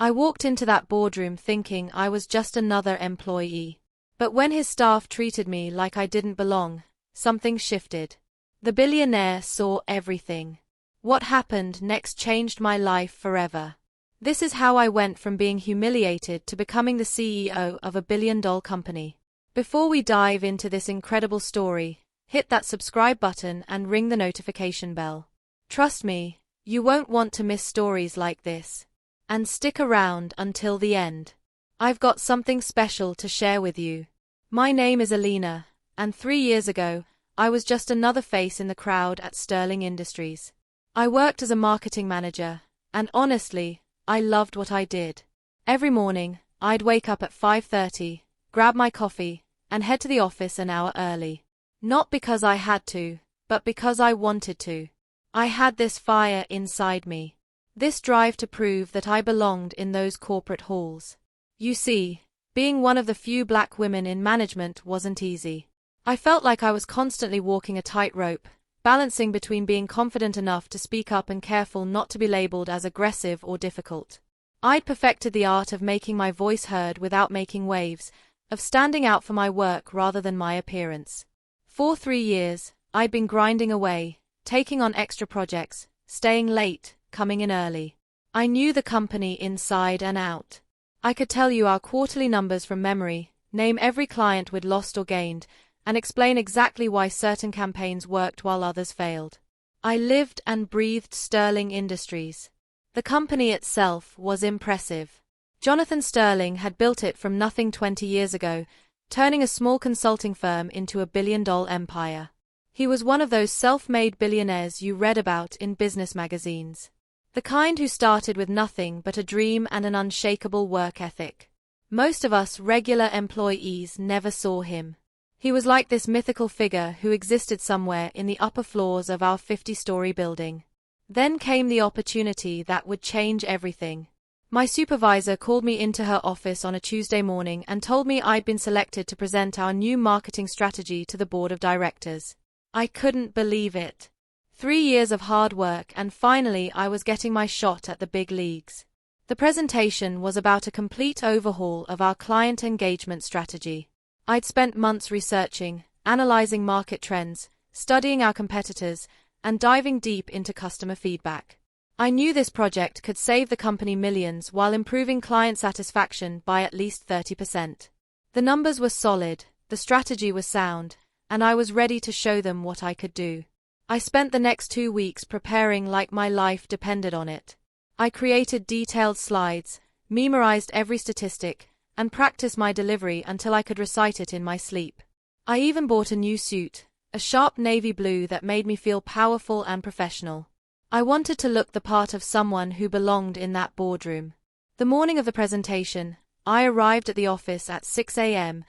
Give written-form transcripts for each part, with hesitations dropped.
I walked into that boardroom thinking I was just another employee. But when his staff treated me like I didn't belong, something shifted. The billionaire saw everything. What happened next changed my life forever. This is how I went from being humiliated to becoming the CEO of a billion-dollar company. Before we dive into this incredible story, hit that subscribe button and ring the notification bell. Trust me, you won't want to miss stories like this. And stick around until the end. I've got something special to share with you. My name is Alina, and 3 years ago, I was just another face in the crowd at Sterling Industries. I worked as a marketing manager, and honestly, I loved what I did. Every morning, I'd wake up at 5:30, grab my coffee, and head to the office an hour early. Not because I had to, but because I wanted to. I had this fire inside me. This drive to prove that I belonged in those corporate halls. You see, being one of the few black women in management wasn't easy. I felt like I was constantly walking a tightrope, balancing between being confident enough to speak up and careful not to be labeled as aggressive or difficult. I'd perfected the art of making my voice heard without making waves, of standing out for my work rather than my appearance. For 3 years, I'd been grinding away, taking on extra projects, staying late, coming in early. I knew the company inside and out. I could tell you our quarterly numbers from memory, name every client we'd lost or gained, and explain exactly why certain campaigns worked while others failed. I lived and breathed Sterling Industries. The company itself was impressive. Jonathan Sterling had built it from nothing 20 years ago, turning a small consulting firm into a billion-dollar empire. He was one of those self-made billionaires you read about in business magazines. The kind who started with nothing but a dream and an unshakable work ethic. Most of us regular employees never saw him. He was like this mythical figure who existed somewhere in the upper floors of our 50-story building. Then came the opportunity that would change everything. My supervisor called me into her office on a Tuesday morning and told me I'd been selected to present our new marketing strategy to the board of directors. I couldn't believe it. 3 years of hard work and finally I was getting my shot at the big leagues. The presentation was about a complete overhaul of our client engagement strategy. I'd spent months researching, analyzing market trends, studying our competitors, and diving deep into customer feedback. I knew this project could save the company millions while improving client satisfaction by at least 30%. The numbers were solid, the strategy was sound, and I was ready to show them what I could do. I spent the next 2 weeks preparing like my life depended on it. I created detailed slides, memorized every statistic, and practiced my delivery until I could recite it in my sleep. I even bought a new suit, a sharp navy blue that made me feel powerful and professional. I wanted to look the part of someone who belonged in that boardroom. The morning of the presentation, I arrived at the office at 6 a.m.,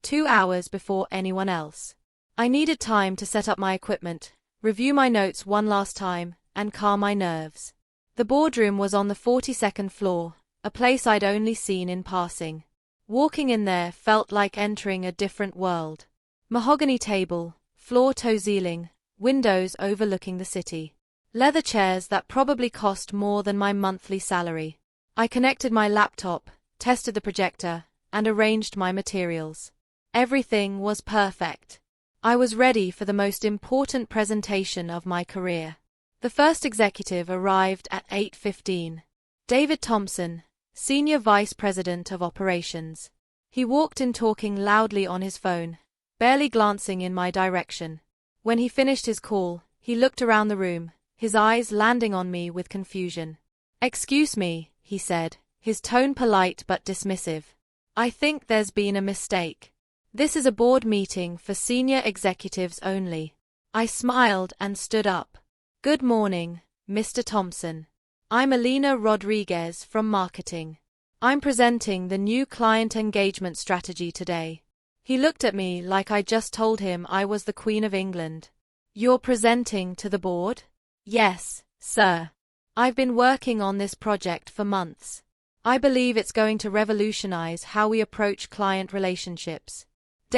2 hours before anyone else. I needed time to set up my equipment, review my notes one last time, and calm my nerves. The boardroom was on the 42nd floor, a place I'd only seen in passing. Walking in there felt like entering a different world. Mahogany table, floor-to ceiling, windows overlooking the city. Leather chairs that probably cost more than my monthly salary. I connected my laptop, tested the projector, and arranged my materials. Everything was perfect. I was ready for the most important presentation of my career. The first executive arrived at 8:15. David Thompson, Senior Vice President of Operations. He walked in talking loudly on his phone, barely glancing in my direction. When he finished his call, he looked around the room, his eyes landing on me with confusion. "Excuse me," he said, his tone polite but dismissive. "I think there's been a mistake. This is a board meeting for senior executives only." I smiled and stood up. "Good morning, Mr. Thompson. I'm Alina Rodriguez from marketing. I'm presenting the new client engagement strategy today." He looked at me like I just told him I was the Queen of England. "You're presenting to the board?" "Yes, sir. I've been working on this project for months. I believe it's going to revolutionize how we approach client relationships."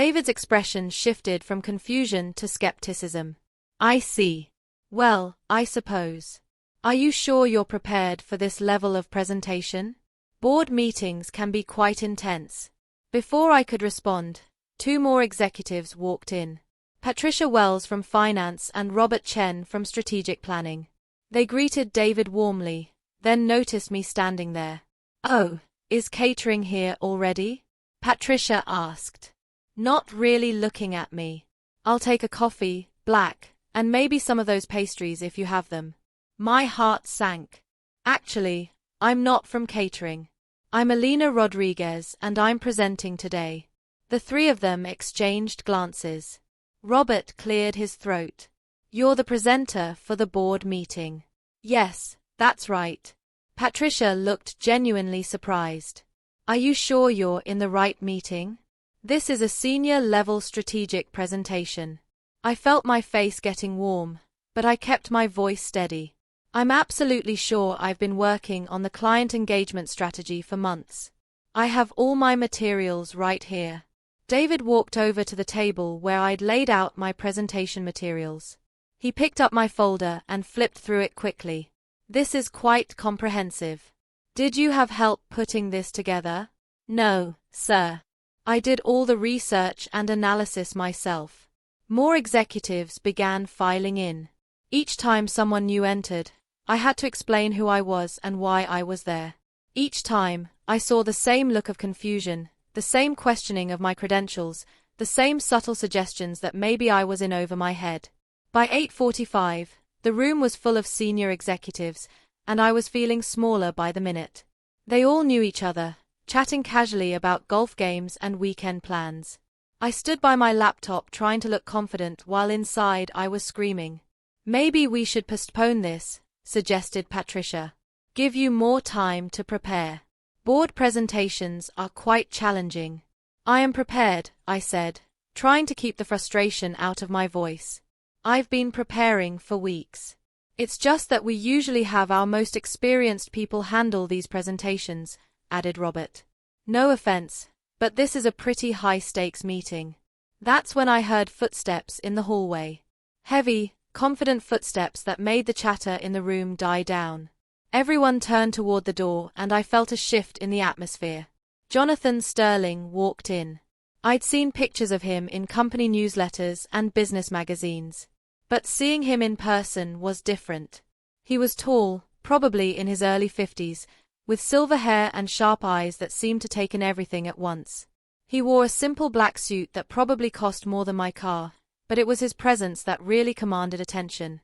David's expression shifted from confusion to skepticism. "I see. Well, I suppose. Are you sure you're prepared for this level of presentation?" Board meetings can be quite intense. Before I could respond, two more executives walked in. Patricia Wells from Finance and Robert Chen from Strategic Planning. They greeted David warmly, then noticed me standing there. "Oh, is catering here already?" Patricia asked. Not really looking at me. "I'll take a coffee, black, and maybe some of those pastries if you have them." My heart sank. "Actually, I'm not from catering. I'm Alina Rodriguez and I'm presenting today." The three of them exchanged glances. Robert cleared his throat. "You're the presenter for the board meeting." "Yes, that's right." Patricia looked genuinely surprised. "Are you sure you're in the right meeting? This is a senior-level strategic presentation." I felt my face getting warm, but I kept my voice steady. "I'm absolutely sure. I've been working on the client engagement strategy for months. I have all my materials right here." David walked over to the table where I'd laid out my presentation materials. He picked up my folder and flipped through it quickly. "This is quite comprehensive. Did you have help putting this together?" "No, sir. I did all the research and analysis myself." More executives began filing in. Each time someone new entered, I had to explain who I was and why I was there. Each time, I saw the same look of confusion, the same questioning of my credentials, the same subtle suggestions that maybe I was in over my head. By 8:45, the room was full of senior executives, and I was feeling smaller by the minute. They all knew each other, chatting casually about golf games and weekend plans. I stood by my laptop trying to look confident while inside I was screaming. "Maybe we should postpone this," suggested Patricia. "Give you more time to prepare. Board presentations are quite challenging." "I am prepared," I said, trying to keep the frustration out of my voice. "I've been preparing for weeks. It's just that we usually have our most experienced people handle these presentations," added Robert. "No offense, but this is a pretty high-stakes meeting." That's when I heard footsteps in the hallway. Heavy, confident footsteps that made the chatter in the room die down. Everyone turned toward the door and I felt a shift in the atmosphere. Jonathan Sterling walked in. I'd seen pictures of him in company newsletters and business magazines. But seeing him in person was different. He was tall, probably in his early 50s, with silver hair and sharp eyes that seemed to take in everything at once. He wore a simple black suit that probably cost more than my car, but it was his presence that really commanded attention.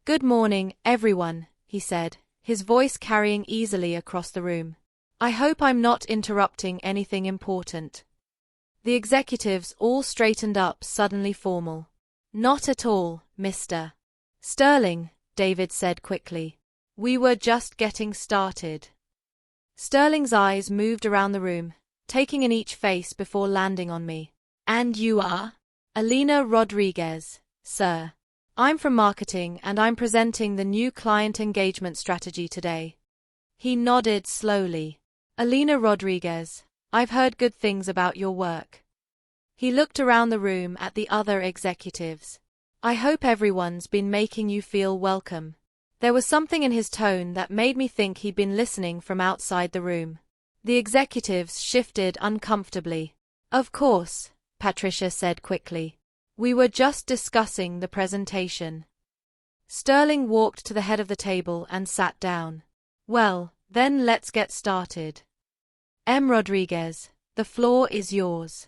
"Good morning, everyone," he said, his voice carrying easily across the room. "I hope I'm not interrupting anything important." The executives all straightened up, suddenly formal. "Not at all, Mr. Sterling," David said quickly. "We were just getting started." Sterling's eyes moved around the room, taking in each face before landing on me. "And you are?" "Alina Rodriguez, sir. I'm from marketing and I'm presenting the new client engagement strategy today." He nodded slowly. "Alina Rodriguez, I've heard good things about your work." He looked around the room at the other executives. "I hope everyone's been making you feel welcome." There was something in his tone that made me think he'd been listening from outside the room. The executives shifted uncomfortably. "Of course," Patricia said quickly. "We were just discussing the presentation." Sterling walked to the head of the table and sat down. "Well, then let's get started. M. Rodriguez, the floor is yours."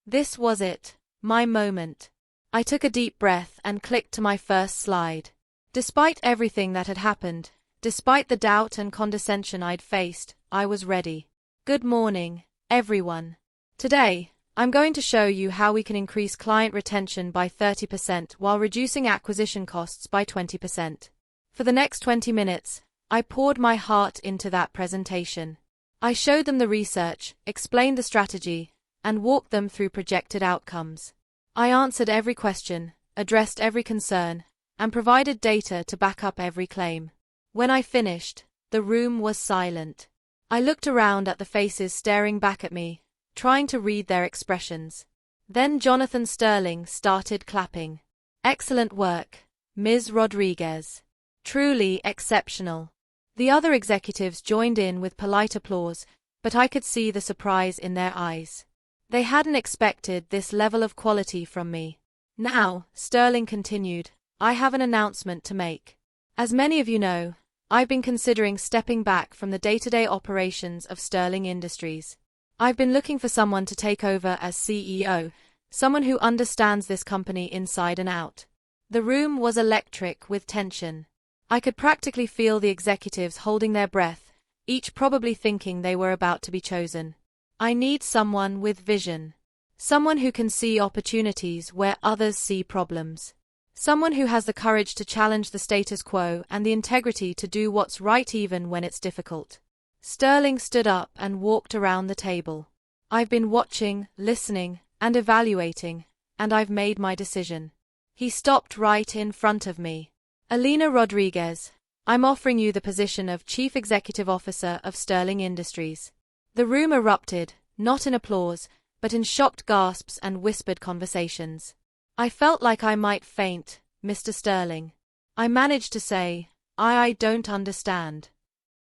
This was it, my moment. I took a deep breath and clicked to my first slide. Despite everything that had happened, despite the doubt and condescension I'd faced, I was ready. "Good morning, everyone. Today, I'm going to show you how we can increase client retention by 30% while reducing acquisition costs by 20%. For the next 20 minutes, I poured my heart into that presentation. I showed them the research, explained the strategy, and walked them through projected outcomes. I answered every question, addressed every concern, and provided data to back up every claim. When I finished, the room was silent. I looked around at the faces staring back at me, trying to read their expressions. Then Jonathan Sterling started clapping. "Excellent work, Ms. Rodriguez. Truly exceptional." The other executives joined in with polite applause, but I could see the surprise in their eyes. They hadn't expected this level of quality from me. Now, Sterling continued, I have an announcement to make. As many of you know, I've been considering stepping back from the day-to-day operations of Sterling Industries. I've been looking for someone to take over as CEO, someone who understands this company inside and out. The room was electric with tension. I could practically feel the executives holding their breath, each probably thinking they were about to be chosen. I need someone with vision. Someone who can see opportunities where others see problems. Someone who has the courage to challenge the status quo and the integrity to do what's right even when it's difficult. Sterling stood up and walked around the table. I've been watching, listening, and evaluating, and I've made my decision. He stopped right in front of me. Alina Rodriguez, I'm offering you the position of Chief Executive Officer of Sterling Industries. The room erupted, not in applause, but in shocked gasps and whispered conversations. I felt like I might faint, Mr. Sterling. I managed to say, I don't understand.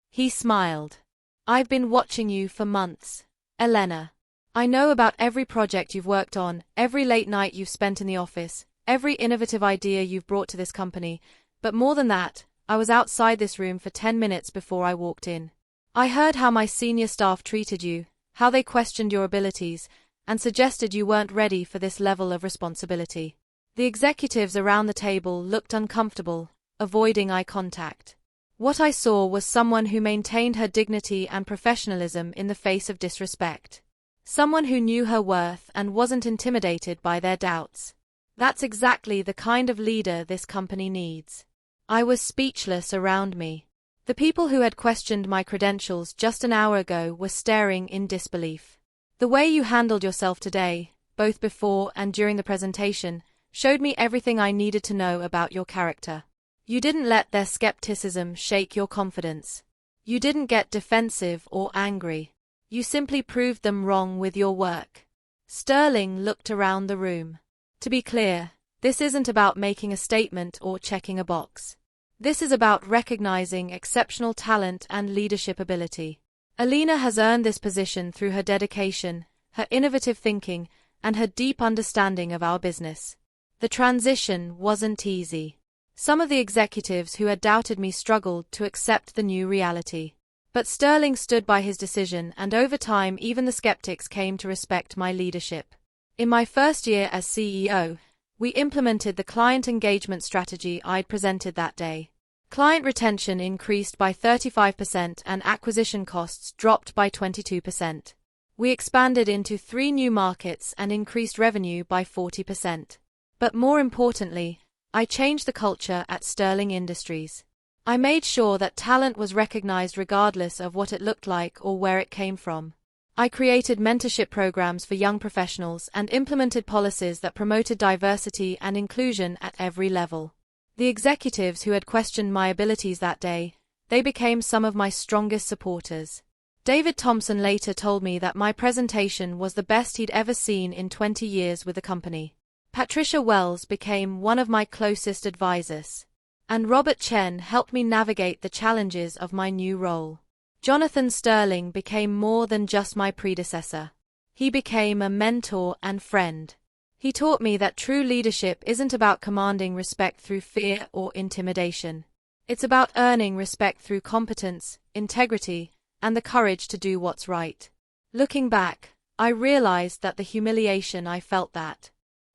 He smiled. I've been watching you for months, Elena. I know about every project you've worked on, every late night you've spent in the office, every innovative idea you've brought to this company, but more than that, I was outside this room for 10 minutes before I walked in. I heard how my senior staff treated you, how they questioned your abilities, and suggested you weren't ready for this level of responsibility. The executives around the table looked uncomfortable, avoiding eye contact. What I saw was someone who maintained her dignity and professionalism in the face of disrespect. Someone who knew her worth and wasn't intimidated by their doubts. That's exactly the kind of leader this company needs. I was speechless around me. The people who had questioned my credentials just an hour ago were staring in disbelief. The way you handled yourself today, both before and during the presentation, showed me everything I needed to know about your character. You didn't let their skepticism shake your confidence. You didn't get defensive or angry. You simply proved them wrong with your work. Sterling looked around the room. To be clear, this isn't about making a statement or checking a box. This is about recognizing exceptional talent and leadership ability. Alina has earned this position through her dedication, her innovative thinking, and her deep understanding of our business. The transition wasn't easy. Some of the executives who had doubted me struggled to accept the new reality. But Sterling stood by his decision, and over time even the skeptics came to respect my leadership. In my first year as CEO, we implemented the client engagement strategy I'd presented that day. Client retention increased by 35% and acquisition costs dropped by 22%. We expanded into 3 new markets and increased revenue by 40%. But more importantly, I changed the culture at Sterling Industries. I made sure that talent was recognized regardless of what it looked like or where it came from. I created mentorship programs for young professionals and implemented policies that promoted diversity and inclusion at every level. The executives who had questioned my abilities that day, they became some of my strongest supporters. David Thompson later told me that my presentation was the best he'd ever seen in 20 years with the company. Patricia Wells became one of my closest advisors. And Robert Chen helped me navigate the challenges of my new role. Jonathan Sterling became more than just my predecessor. He became a mentor and friend. He taught me that true leadership isn't about commanding respect through fear or intimidation. It's about earning respect through competence, integrity, and the courage to do what's right. Looking back, I realized that the humiliation I felt that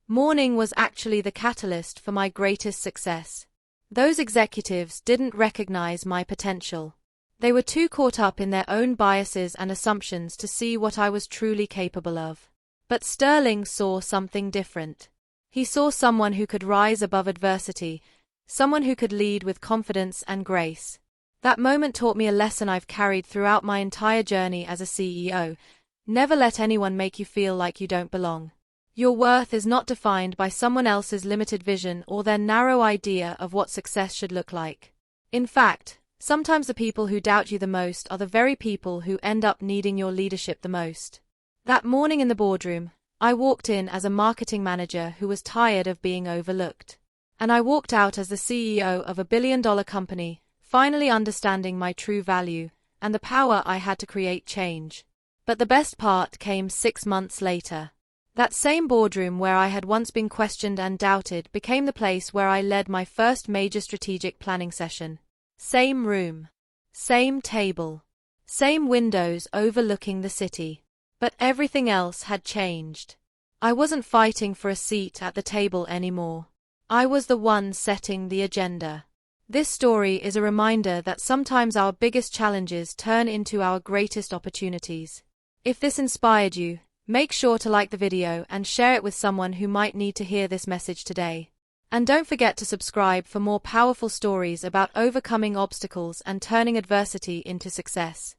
morning was actually the catalyst for my greatest success. Those executives didn't recognize my potential. They were too caught up in their own biases and assumptions to see what I was truly capable of. But Sterling saw something different. He saw someone who could rise above adversity, someone who could lead with confidence and grace. That moment taught me a lesson I've carried throughout my entire journey as a CEO. Never let anyone make you feel like you don't belong. Your worth is not defined by someone else's limited vision or their narrow idea of what success should look like. In fact, sometimes the people who doubt you the most are the very people who end up needing your leadership the most. That morning in the boardroom, I walked in as a marketing manager who was tired of being overlooked. And I walked out as the CEO of a billion-dollar company, finally understanding my true value and the power I had to create change. But the best part came 6 months later. That same boardroom where I had once been questioned and doubted became the place where I led my first major strategic planning session. Same room, same table, same windows overlooking the city. But everything else had changed. I wasn't fighting for a seat at the table anymore. I was the one setting the agenda. This story is a reminder that sometimes our biggest challenges turn into our greatest opportunities. If this inspired you, make sure to like the video and share it with someone who might need to hear this message today. And don't forget to subscribe for more powerful stories about overcoming obstacles and turning adversity into success.